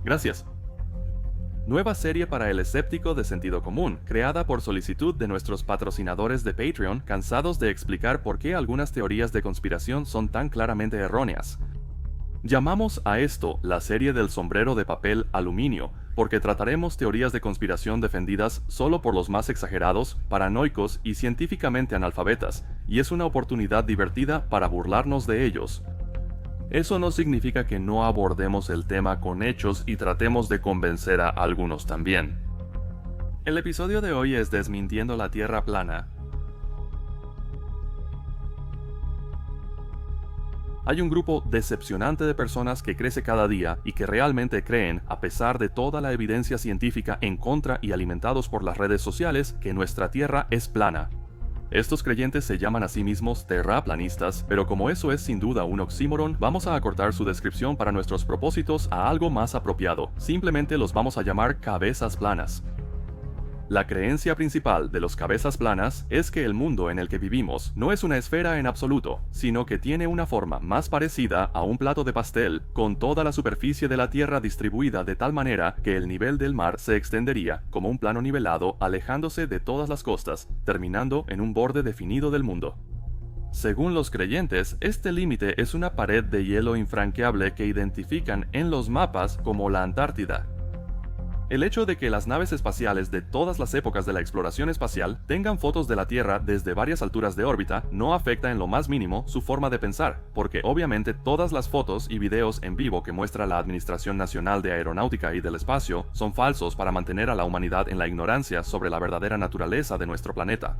Gracias. Nueva serie para el escéptico de sentido común, creada por solicitud de nuestros patrocinadores de Patreon, cansados de explicar por qué algunas teorías de conspiración son tan claramente erróneas. Llamamos a esto la serie del sombrero de papel aluminio, porque trataremos teorías de conspiración defendidas solo por los más exagerados, paranoicos y científicamente analfabetas, y es una oportunidad divertida para burlarnos de ellos. Eso no significa que no abordemos el tema con hechos y tratemos de convencer a algunos también. El episodio de hoy es Desmintiendo la Tierra plana. Hay un grupo decepcionante de personas que crece cada día y que realmente creen, a pesar de toda la evidencia científica en contra y alimentados por las redes sociales, que nuestra Tierra es plana. Estos creyentes se llaman a sí mismos terraplanistas, pero como eso es sin duda un oxímoron, vamos a acortar su descripción para nuestros propósitos a algo más apropiado. Simplemente los vamos a llamar cabezas planas. La creencia principal de los cabezas planas es que el mundo en el que vivimos no es una esfera en absoluto, sino que tiene una forma más parecida a un plato de pastel, con toda la superficie de la Tierra distribuida de tal manera que el nivel del mar se extendería como un plano nivelado, alejándose de todas las costas, terminando en un borde definido del mundo. Según los creyentes, este límite es una pared de hielo infranqueable que identifican en los mapas como la Antártida. El hecho de que las naves espaciales de todas las épocas de la exploración espacial tengan fotos de la Tierra desde varias alturas de órbita no afecta en lo más mínimo su forma de pensar, porque obviamente todas las fotos y videos en vivo que muestra la Administración Nacional de Aeronáutica y del Espacio son falsos para mantener a la humanidad en la ignorancia sobre la verdadera naturaleza de nuestro planeta.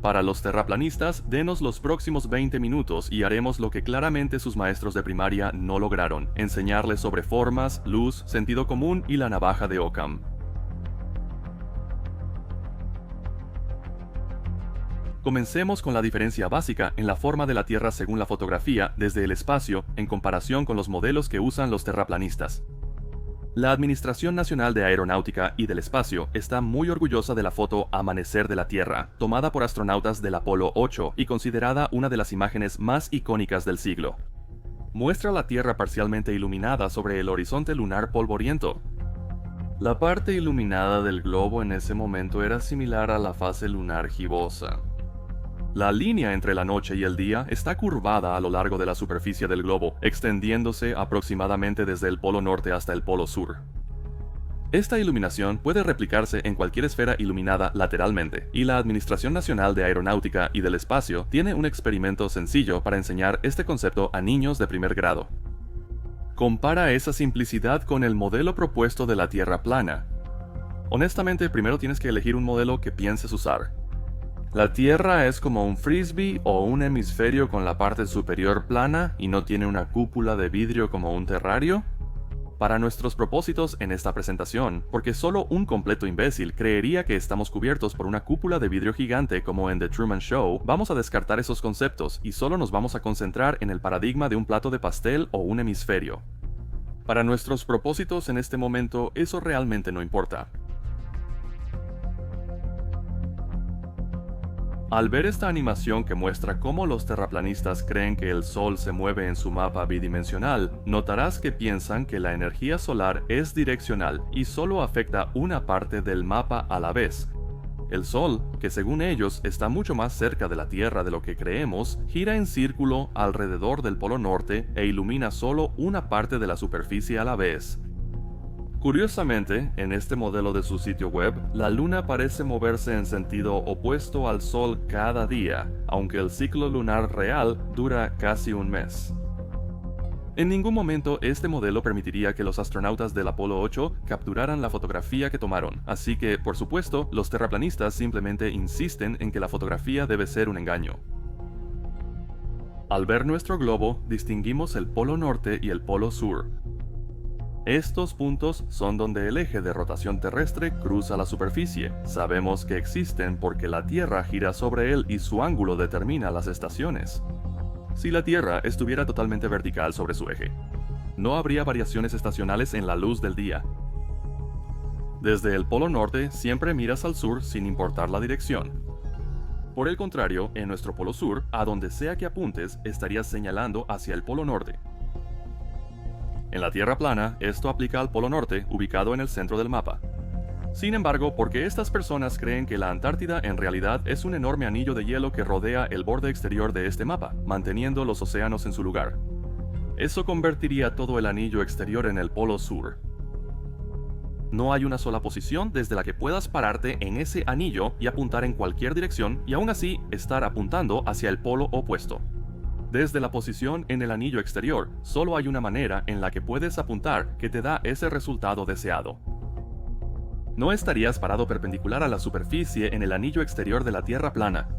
Para los terraplanistas, denos los próximos 20 minutos y haremos lo que claramente sus maestros de primaria no lograron, enseñarles sobre formas, luz, sentido común y la navaja de Occam. Comencemos con la diferencia básica en la forma de la Tierra según la fotografía desde el espacio en comparación con los modelos que usan los terraplanistas. La Administración Nacional de Aeronáutica y del Espacio está muy orgullosa de la foto Amanecer de la Tierra, tomada por astronautas del Apolo 8 y considerada una de las imágenes más icónicas del siglo. Muestra la Tierra parcialmente iluminada sobre el horizonte lunar polvoriento. La parte iluminada del globo en ese momento era similar a la fase lunar gibosa. La línea entre la noche y el día está curvada a lo largo de la superficie del globo, extendiéndose aproximadamente desde el polo norte hasta el polo sur. Esta iluminación puede replicarse en cualquier esfera iluminada lateralmente, y la Administración Nacional de Aeronáutica y del Espacio tiene un experimento sencillo para enseñar este concepto a niños de primer grado. Compara esa simplicidad con el modelo propuesto de la Tierra plana. Honestamente, primero tienes que elegir un modelo que pienses usar. La Tierra es como un frisbee o un hemisferio con la parte superior plana y no tiene una cúpula de vidrio como un terrario. Para nuestros propósitos en esta presentación, porque solo un completo imbécil creería que estamos cubiertos por una cúpula de vidrio gigante como en The Truman Show, vamos a descartar esos conceptos y solo nos vamos a concentrar en el paradigma de un plato de pastel o un hemisferio. Para nuestros propósitos en este momento, eso realmente no importa. Al ver esta animación que muestra cómo los terraplanistas creen que el Sol se mueve en su mapa bidimensional, notarás que piensan que la energía solar es direccional y solo afecta una parte del mapa a la vez. El Sol, que según ellos está mucho más cerca de la Tierra de lo que creemos, gira en círculo alrededor del polo norte e ilumina solo una parte de la superficie a la vez. Curiosamente, en este modelo de su sitio web, la Luna parece moverse en sentido opuesto al Sol cada día, aunque el ciclo lunar real dura casi un mes. En ningún momento este modelo permitiría que los astronautas del Apolo 8 capturaran la fotografía que tomaron, así que, por supuesto, los terraplanistas simplemente insisten en que la fotografía debe ser un engaño. Al ver nuestro globo, distinguimos el polo norte y el polo sur. Estos puntos son donde el eje de rotación terrestre cruza la superficie. Sabemos que existen porque la Tierra gira sobre él y su ángulo determina las estaciones. Si la Tierra estuviera totalmente vertical sobre su eje, no habría variaciones estacionales en la luz del día. Desde el polo norte siempre miras al sur sin importar la dirección. Por el contrario, en nuestro polo sur, a donde sea que apuntes, estarías señalando hacia el polo norte. En la Tierra plana, esto aplica al Polo Norte, ubicado en el centro del mapa. Sin embargo, ¿por qué estas personas creen que la Antártida en realidad es un enorme anillo de hielo que rodea el borde exterior de este mapa, manteniendo los océanos en su lugar? Eso convertiría todo el anillo exterior en el Polo Sur. No hay una sola posición desde la que puedas pararte en ese anillo y apuntar en cualquier dirección y aún así estar apuntando hacia el polo opuesto. Desde la posición en el anillo exterior, solo hay una manera en la que puedes apuntar que te da ese resultado deseado. No estarías parado perpendicular a la superficie en el anillo exterior de la Tierra plana.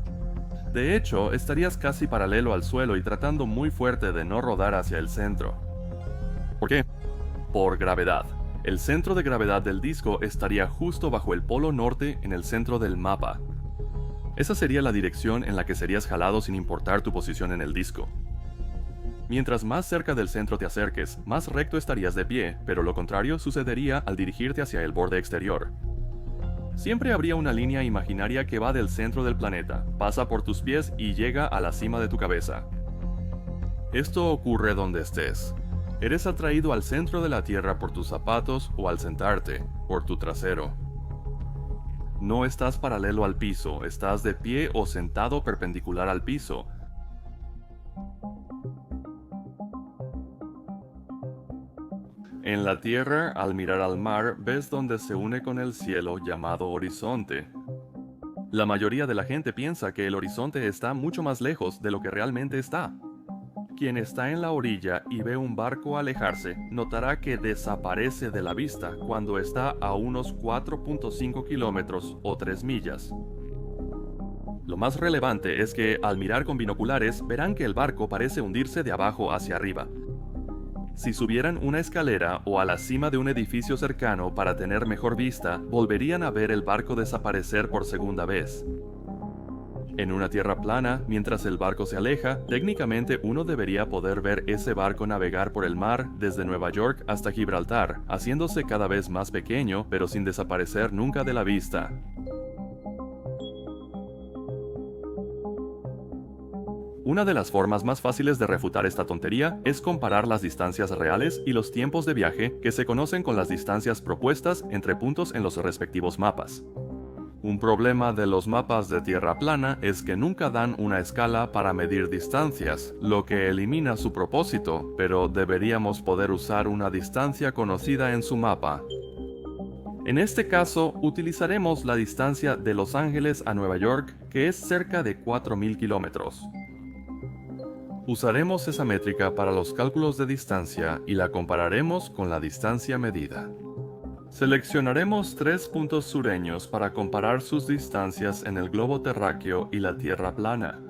De hecho, estarías casi paralelo al suelo y tratando muy fuerte de no rodar hacia el centro. ¿Por qué? Por gravedad. El centro de gravedad del disco estaría justo bajo el polo norte en el centro del mapa. Esa sería la dirección en la que serías jalado sin importar tu posición en el disco. Mientras más cerca del centro te acerques, más recto estarías de pie, pero lo contrario sucedería al dirigirte hacia el borde exterior. Siempre habría una línea imaginaria que va del centro del planeta, pasa por tus pies y llega a la cima de tu cabeza. Esto ocurre donde estés. Eres atraído al centro de la Tierra por tus zapatos o al sentarte, por tu trasero. No estás paralelo al piso, estás de pie o sentado perpendicular al piso. En la Tierra, al mirar al mar, ves donde se une con el cielo llamado horizonte. La mayoría de la gente piensa que el horizonte está mucho más lejos de lo que realmente está. Quien está en la orilla y ve un barco alejarse, notará que desaparece de la vista cuando está a unos 4.5 kilómetros o 3 millas. Lo más relevante es que al mirar con binoculares verán que el barco parece hundirse de abajo hacia arriba. Si subieran una escalera o a la cima de un edificio cercano para tener mejor vista, volverían a ver el barco desaparecer por segunda vez. En una tierra plana, mientras el barco se aleja, técnicamente uno debería poder ver ese barco navegar por el mar desde Nueva York hasta Gibraltar, haciéndose cada vez más pequeño, pero sin desaparecer nunca de la vista. Una de las formas más fáciles de refutar esta tontería es comparar las distancias reales y los tiempos de viaje que se conocen con las distancias propuestas entre puntos en los respectivos mapas. Un problema de los mapas de tierra plana es que nunca dan una escala para medir distancias, lo que elimina su propósito, pero deberíamos poder usar una distancia conocida en su mapa. En este caso, utilizaremos la distancia de Los Ángeles a Nueva York, que es cerca de 4.000 kilómetros. Usaremos esa métrica para los cálculos de distancia y la compararemos con la distancia medida. Seleccionaremos 3 puntos sureños para comparar sus distancias en el globo terráqueo y la Tierra plana.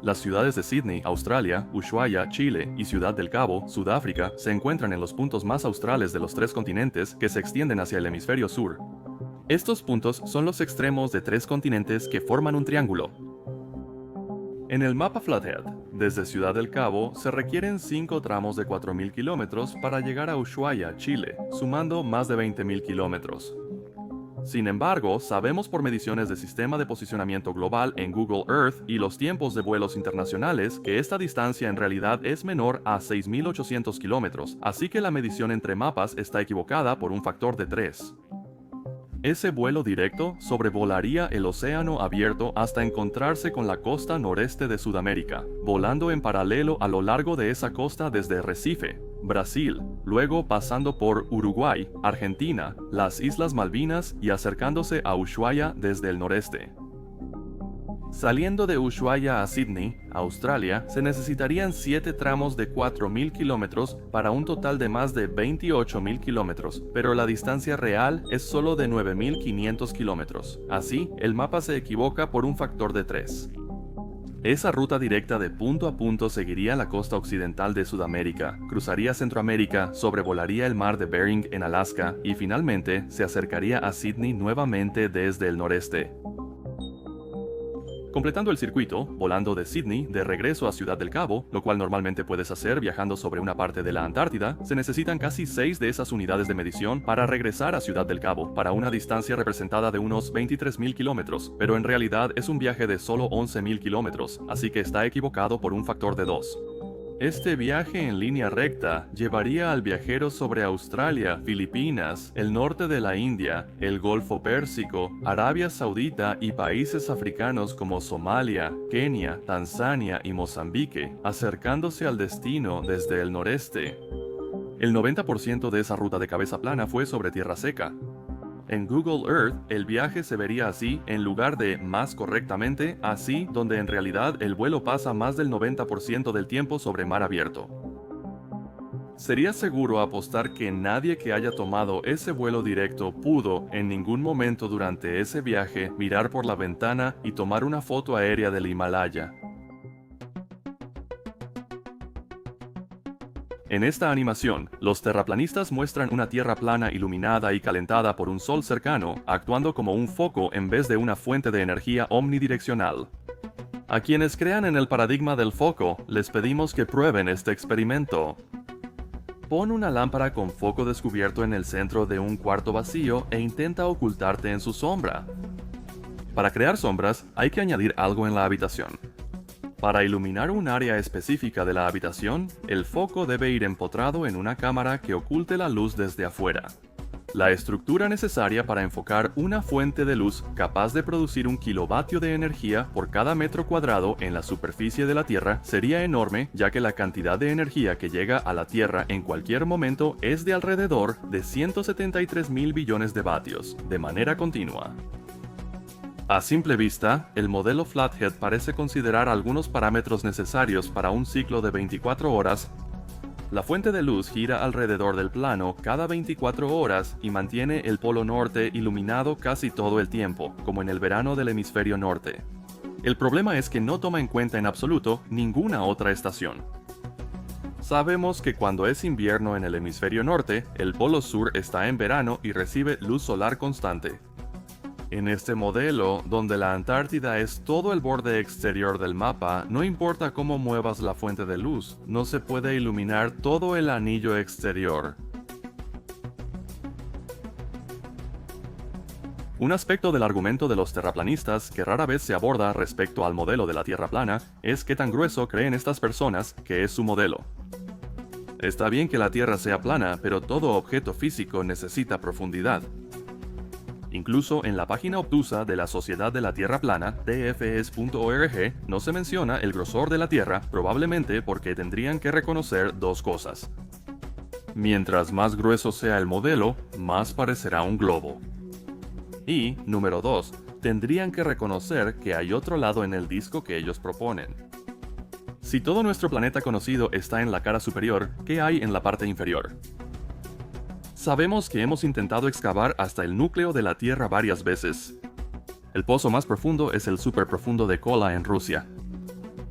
Las ciudades de Sydney, Australia, Ushuaia, Chile y Ciudad del Cabo, Sudáfrica, se encuentran en los puntos más australes de los 3 continentes que se extienden hacia el hemisferio sur. Estos puntos son los extremos de 3 continentes que forman un triángulo. En el mapa Flathead, desde Ciudad del Cabo, se requieren 5 tramos de 4.000 kilómetros para llegar a Ushuaia, Chile, sumando más de 20.000 kilómetros. Sin embargo, sabemos por mediciones de Sistema de Posicionamiento Global en Google Earth y los tiempos de vuelos internacionales que esta distancia en realidad es menor a 6.800 kilómetros, así que la medición entre mapas está equivocada por un factor de 3. Ese vuelo directo sobrevolaría el océano abierto hasta encontrarse con la costa noreste de Sudamérica, volando en paralelo a lo largo de esa costa desde Recife, Brasil, luego pasando por Uruguay, Argentina, las Islas Malvinas y acercándose a Ushuaia desde el noreste. Saliendo de Ushuaia a Sydney, Australia, se necesitarían 7 tramos de 4.000 kilómetros para un total de más de 28.000 kilómetros, pero la distancia real es solo de 9.500 kilómetros. Así, el mapa se equivoca por un factor de 3. Esa ruta directa de punto a punto seguiría la costa occidental de Sudamérica, cruzaría Centroamérica, sobrevolaría el mar de Bering en Alaska y finalmente se acercaría a Sydney nuevamente desde el noreste. Completando el circuito, volando de Sydney de regreso a Ciudad del Cabo, lo cual normalmente puedes hacer viajando sobre una parte de la Antártida, se necesitan casi 6 de esas unidades de medición para regresar a Ciudad del Cabo, para una distancia representada de unos 23.000 kilómetros, pero en realidad es un viaje de solo 11.000 kilómetros, así que está equivocado por un factor de 2. Este viaje en línea recta llevaría al viajero sobre Australia, Filipinas, el norte de la India, el Golfo Pérsico, Arabia Saudita y países africanos como Somalia, Kenia, Tanzania y Mozambique, acercándose al destino desde el noreste. El 90% de esa ruta de cabeza plana fue sobre tierra seca. En Google Earth, el viaje se vería así en lugar de más correctamente así, donde en realidad el vuelo pasa más del 90% del tiempo sobre mar abierto. Sería seguro apostar que nadie que haya tomado ese vuelo directo pudo, en ningún momento durante ese viaje, mirar por la ventana y tomar una foto aérea del Himalaya. En esta animación, los terraplanistas muestran una tierra plana iluminada y calentada por un sol cercano, actuando como un foco en vez de una fuente de energía omnidireccional. A quienes crean en el paradigma del foco, les pedimos que prueben este experimento. Pon una lámpara con foco descubierto en el centro de un cuarto vacío e intenta ocultarte en su sombra. Para crear sombras, hay que añadir algo en la habitación. Para iluminar un área específica de la habitación, el foco debe ir empotrado en una cámara que oculte la luz desde afuera. La estructura necesaria para enfocar una fuente de luz capaz de producir 1 kilovatio de energía por cada metro cuadrado en la superficie de la Tierra sería enorme, ya que la cantidad de energía que llega a la Tierra en cualquier momento es de alrededor de 173.000 billones de vatios, de manera continua. A simple vista, el modelo Flathead parece considerar algunos parámetros necesarios para un ciclo de 24 horas. La fuente de luz gira alrededor del plano cada 24 horas y mantiene el polo norte iluminado casi todo el tiempo, como en el verano del hemisferio norte. El problema es que no toma en cuenta en absoluto ninguna otra estación. Sabemos que cuando es invierno en el hemisferio norte, el polo sur está en verano y recibe luz solar constante. En este modelo, donde la Antártida es todo el borde exterior del mapa, no importa cómo muevas la fuente de luz, no se puede iluminar todo el anillo exterior. Un aspecto del argumento de los terraplanistas que rara vez se aborda respecto al modelo de la Tierra plana es qué tan grueso creen estas personas que es su modelo. Está bien que la Tierra sea plana, pero todo objeto físico necesita profundidad. Incluso en la página obtusa de la Sociedad de la Tierra Plana, tfs.org, no se menciona el grosor de la Tierra, probablemente porque tendrían que reconocer dos cosas. Mientras más grueso sea el modelo, más parecerá un globo. Y, número 2, tendrían que reconocer que hay otro lado en el disco que ellos proponen. Si todo nuestro planeta conocido está en la cara superior, ¿qué hay en la parte inferior? Sabemos que hemos intentado excavar hasta el núcleo de la Tierra varias veces. El pozo más profundo es el superprofundo de Kola en Rusia.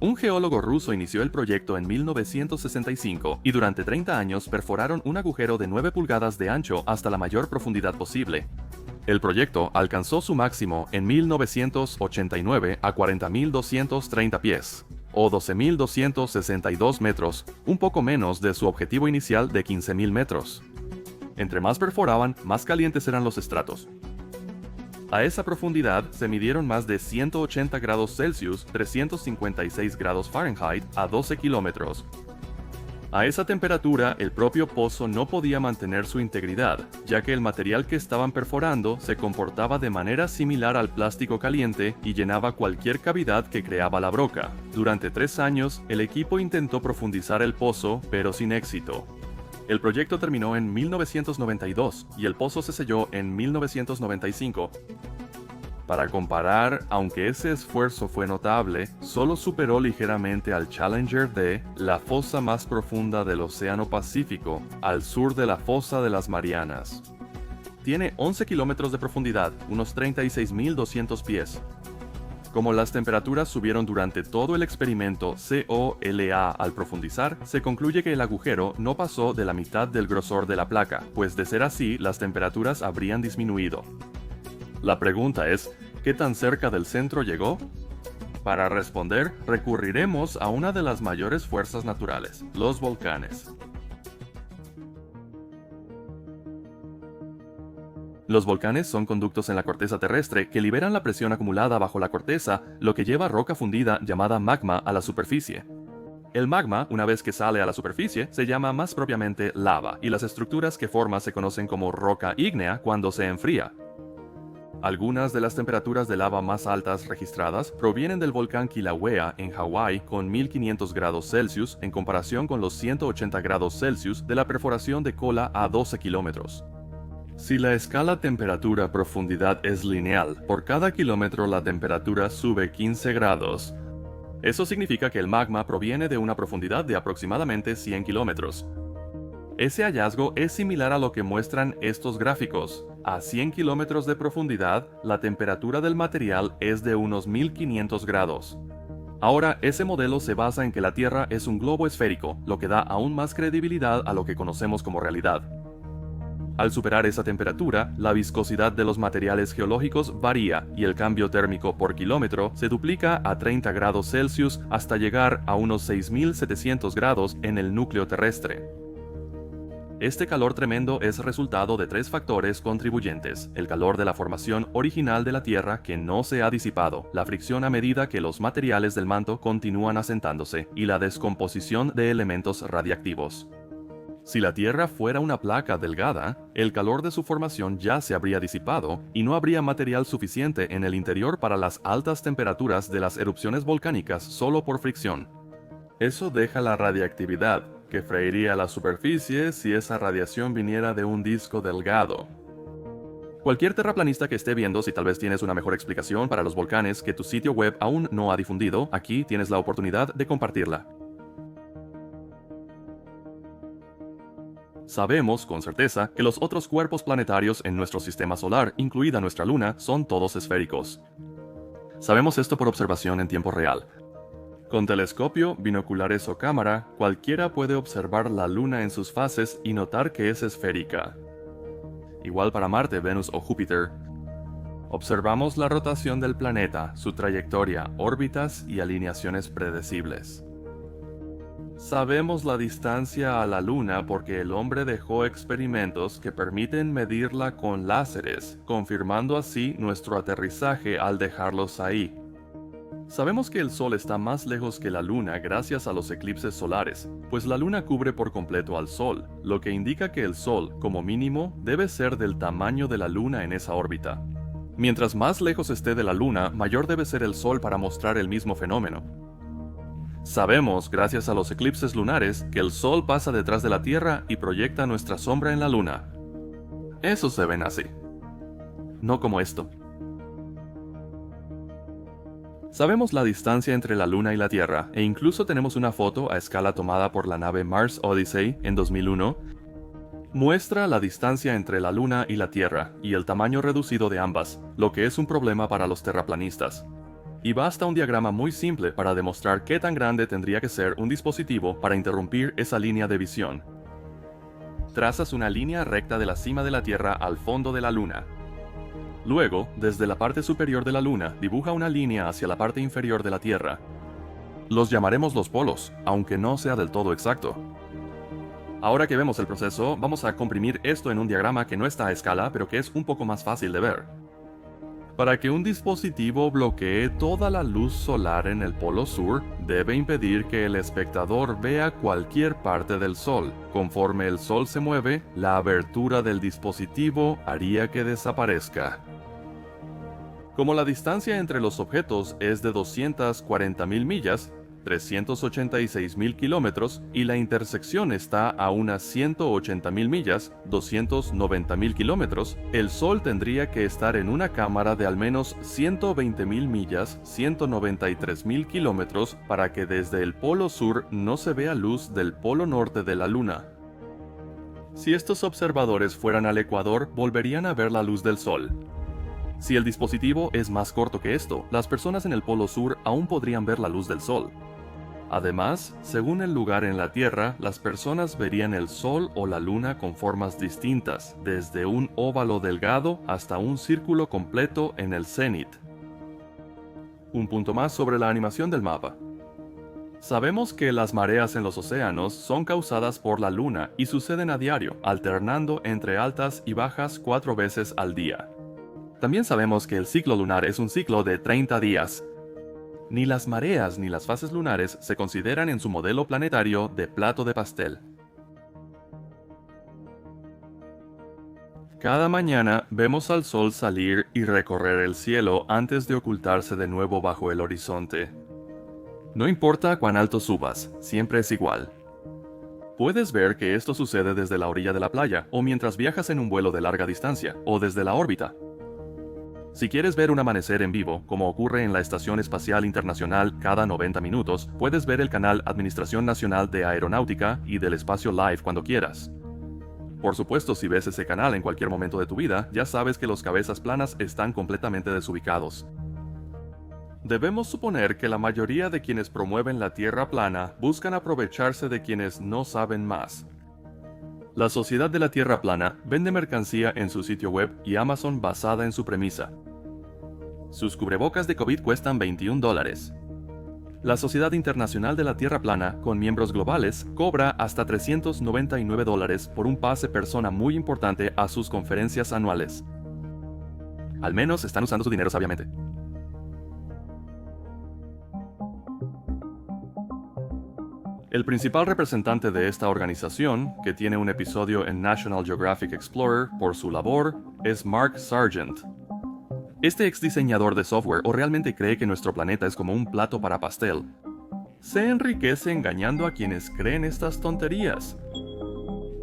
Un geólogo ruso inició el proyecto en 1965 y durante 30 años perforaron un agujero de 9 pulgadas de ancho hasta la mayor profundidad posible. El proyecto alcanzó su máximo en 1989 a 40.230 pies, o 12.262 metros, un poco menos de su objetivo inicial de 15.000 metros. Entre más perforaban, más calientes eran los estratos. A esa profundidad se midieron más de 180 grados Celsius, 356 grados Fahrenheit, a 12 kilómetros. A esa temperatura, el propio pozo no podía mantener su integridad, ya que el material que estaban perforando se comportaba de manera similar al plástico caliente y llenaba cualquier cavidad que creaba la broca. Durante 3 años, el equipo intentó profundizar el pozo, pero sin éxito. El proyecto terminó en 1992 y el pozo se selló en 1995. Para comparar, aunque ese esfuerzo fue notable, solo superó ligeramente al Challenger D, la fosa más profunda del Océano Pacífico, al sur de la fosa de las Marianas. Tiene 11 kilómetros de profundidad, unos 36.200 pies. Como las temperaturas subieron durante todo el experimento COLA al profundizar, se concluye que el agujero no pasó de la mitad del grosor de la placa, pues de ser así, las temperaturas habrían disminuido. La pregunta es, ¿qué tan cerca del centro llegó? Para responder, recurriremos a una de las mayores fuerzas naturales, los volcanes. Los volcanes son conductos en la corteza terrestre que liberan la presión acumulada bajo la corteza, lo que lleva roca fundida llamada magma a la superficie. El magma, una vez que sale a la superficie, se llama más propiamente lava, y las estructuras que forma se conocen como roca ígnea cuando se enfría. Algunas de las temperaturas de lava más altas registradas provienen del volcán Kilauea en Hawái con 1500 grados Celsius en comparación con los 180 grados Celsius de la perforación de Kola a 12 kilómetros. Si la escala temperatura-profundidad es lineal, por cada kilómetro la temperatura sube 15 grados. Eso significa que el magma proviene de una profundidad de aproximadamente 100 kilómetros. Ese hallazgo es similar a lo que muestran estos gráficos. A 100 kilómetros de profundidad, la temperatura del material es de unos 1500 grados. Ahora, ese modelo se basa en que la Tierra es un globo esférico, lo que da aún más credibilidad a lo que conocemos como realidad. Al superar esa temperatura, la viscosidad de los materiales geológicos varía y el cambio térmico por kilómetro se duplica a 30 grados Celsius hasta llegar a unos 6700 grados en el núcleo terrestre. Este calor tremendo es resultado de tres factores contribuyentes: el calor de la formación original de la Tierra que no se ha disipado, la fricción a medida que los materiales del manto continúan asentándose, y la descomposición de elementos radiactivos. Si la Tierra fuera una placa delgada, el calor de su formación ya se habría disipado y no habría material suficiente en el interior para las altas temperaturas de las erupciones volcánicas solo por fricción. Eso deja la radiactividad, que freiría la superficie si esa radiación viniera de un disco delgado. Cualquier terraplanista que esté viendo si tal vez tienes una mejor explicación para los volcanes que tu sitio web aún no ha difundido, aquí tienes la oportunidad de compartirla. Sabemos con certeza que los otros cuerpos planetarios en nuestro sistema solar, incluida nuestra luna, son todos esféricos. Sabemos esto por observación en tiempo real. Con telescopio, binoculares o cámara, cualquiera puede observar la luna en sus fases y notar que es esférica. Igual para Marte, Venus o Júpiter. Observamos la rotación del planeta, su trayectoria, órbitas y alineaciones predecibles. Sabemos la distancia a la Luna porque el hombre dejó experimentos que permiten medirla con láseres, confirmando así nuestro aterrizaje al dejarlos ahí. Sabemos que el Sol está más lejos que la Luna gracias a los eclipses solares, pues la Luna cubre por completo al Sol, lo que indica que el Sol, como mínimo, debe ser del tamaño de la Luna en esa órbita. Mientras más lejos esté de la Luna, mayor debe ser el Sol para mostrar el mismo fenómeno. Sabemos, gracias a los eclipses lunares, que el Sol pasa detrás de la Tierra y proyecta nuestra sombra en la Luna. Esos se ven así. No como esto. Sabemos la distancia entre la Luna y la Tierra, e incluso tenemos una foto a escala tomada por la nave Mars Odyssey en 2001. Muestra la distancia entre la Luna y la Tierra, y el tamaño reducido de ambas, lo que es un problema para los terraplanistas. Y basta un diagrama muy simple para demostrar qué tan grande tendría que ser un dispositivo para interrumpir esa línea de visión. Trazas una línea recta de la cima de la Tierra al fondo de la Luna. Luego, desde la parte superior de la Luna, dibuja una línea hacia la parte inferior de la Tierra. Los llamaremos los polos, aunque no sea del todo exacto. Ahora que vemos el proceso, vamos a comprimir esto en un diagrama que no está a escala, pero que es un poco más fácil de ver. Para que un dispositivo bloquee toda la luz solar en el polo sur, debe impedir que el espectador vea cualquier parte del Sol. Conforme el Sol se mueve, la abertura del dispositivo haría que desaparezca. Como la distancia entre los objetos es de 240.000 millas, 386.000 kilómetros, y la intersección está a unas 180.000 millas, 290.000 kilómetros, el Sol tendría que estar en una cámara de al menos 120.000 millas, 193.000 kilómetros, para que desde el polo sur no se vea luz del polo norte de la Luna. Si estos observadores fueran al Ecuador, volverían a ver la luz del Sol. Si el dispositivo es más corto que esto, las personas en el polo sur aún podrían ver la luz del Sol. Además, según el lugar en la Tierra, las personas verían el Sol o la Luna con formas distintas, desde un óvalo delgado hasta un círculo completo en el cenit. Un punto más sobre la animación del mapa. Sabemos que las mareas en los océanos son causadas por la Luna y suceden a diario, alternando entre altas y bajas 4 veces al día. También sabemos que el ciclo lunar es un ciclo de 30 días. Ni las mareas ni las fases lunares se consideran en su modelo planetario de plato de pastel. Cada mañana vemos al sol salir y recorrer el cielo antes de ocultarse de nuevo bajo el horizonte. No importa cuán alto subas, siempre es igual. Puedes ver que esto sucede desde la orilla de la playa, o mientras viajas en un vuelo de larga distancia, o desde la órbita. Si quieres ver un amanecer en vivo, como ocurre en la Estación Espacial Internacional cada 90 minutos, puedes ver el canal Administración Nacional de Aeronáutica y del Espacio Live cuando quieras. Por supuesto, si ves ese canal en cualquier momento de tu vida, ya sabes que los cabezas planas están completamente desubicados. Debemos suponer que la mayoría de quienes promueven la Tierra plana buscan aprovecharse de quienes no saben más. La Sociedad de la Tierra Plana vende mercancía en su sitio web y Amazon basada en su premisa. Sus cubrebocas de COVID cuestan $21. La Sociedad Internacional de la Tierra Plana, con miembros globales, cobra hasta $399 por un pase persona muy importante a sus conferencias anuales. Al menos están usando su dinero sabiamente. El principal representante de esta organización, que tiene un episodio en National Geographic Explorer por su labor, es Mark Sargent. Este ex diseñador de software o realmente cree que nuestro planeta es como un plato para pastel. Se enriquece engañando a quienes creen estas tonterías.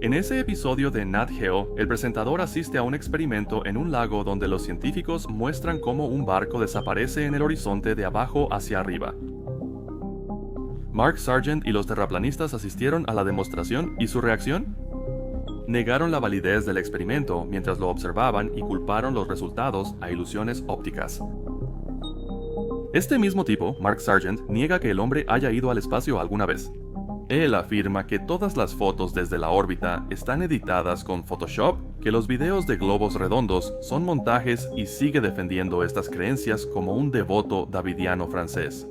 En ese episodio de Nat Geo, el presentador asiste a un experimento en un lago donde los científicos muestran cómo un barco desaparece en el horizonte de abajo hacia arriba. Mark Sargent y los terraplanistas asistieron a la demostración y su reacción: negaron la validez del experimento mientras lo observaban y culparon los resultados a ilusiones ópticas. Este mismo tipo, Mark Sargent, niega que el hombre haya ido al espacio alguna vez. Él afirma que todas las fotos desde la órbita están editadas con Photoshop, que los videos de globos redondos son montajes y sigue defendiendo estas creencias como un devoto davidiano francés.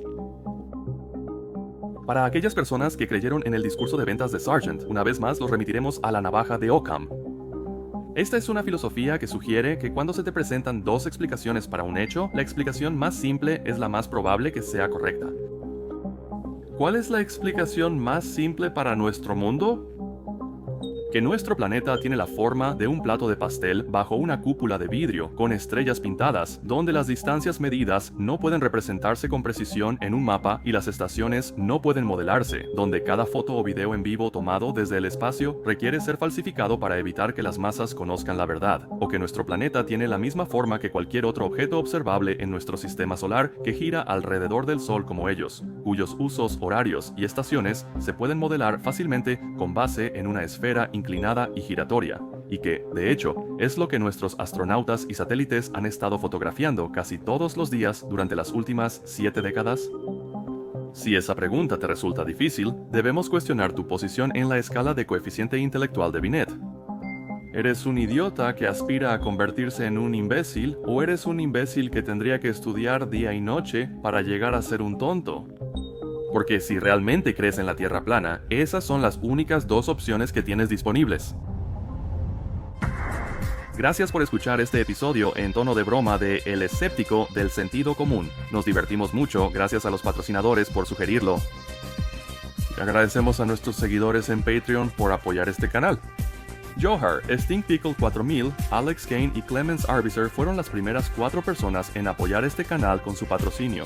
Para aquellas personas que creyeron en el discurso de ventas de Sargent, una vez más los remitiremos a la navaja de Occam. Esta es una filosofía que sugiere que cuando se te presentan dos explicaciones para un hecho, la explicación más simple es la más probable que sea correcta. ¿Cuál es la explicación más simple para nuestro mundo? Que nuestro planeta tiene la forma de un plato de pastel bajo una cúpula de vidrio con estrellas pintadas, donde las distancias medidas no pueden representarse con precisión en un mapa y las estaciones no pueden modelarse, donde cada foto o video en vivo tomado desde el espacio requiere ser falsificado para evitar que las masas conozcan la verdad, o que nuestro planeta tiene la misma forma que cualquier otro objeto observable en nuestro sistema solar que gira alrededor del Sol como ellos, cuyos usos horarios y estaciones se pueden modelar fácilmente con base en una esfera inclinada y giratoria, y que, de hecho, es lo que nuestros astronautas y satélites han estado fotografiando casi todos los días durante las últimas 7 décadas? Si esa pregunta te resulta difícil, debemos cuestionar tu posición en la escala de coeficiente intelectual de Binet. ¿Eres un idiota que aspira a convertirse en un imbécil, o eres un imbécil que tendría que estudiar día y noche para llegar a ser un tonto? Porque si realmente crees en la Tierra plana, esas son las únicas dos opciones que tienes disponibles. Gracias por escuchar este episodio en tono de broma de El escéptico del sentido común. Nos divertimos mucho, gracias a los patrocinadores por sugerirlo. Agradecemos a nuestros seguidores en Patreon por apoyar este canal. Johar, Stink Pickle 4000, Alex Kane y Clemens Arbiser fueron las primeras 4 personas en apoyar este canal con su patrocinio.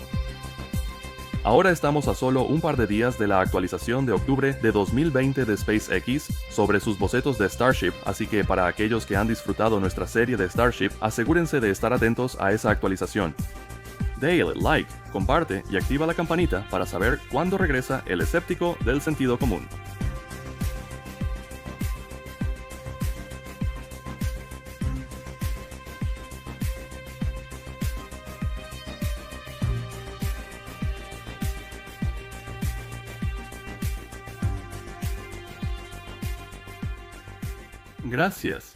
Ahora estamos a solo un par de días de la actualización de octubre de 2020 de SpaceX sobre sus bocetos de Starship, así que para aquellos que han disfrutado nuestra serie de Starship, asegúrense de estar atentos a esa actualización. Dale, like, comparte y activa la campanita para saber cuándo regresa el escéptico del sentido común. Gracias.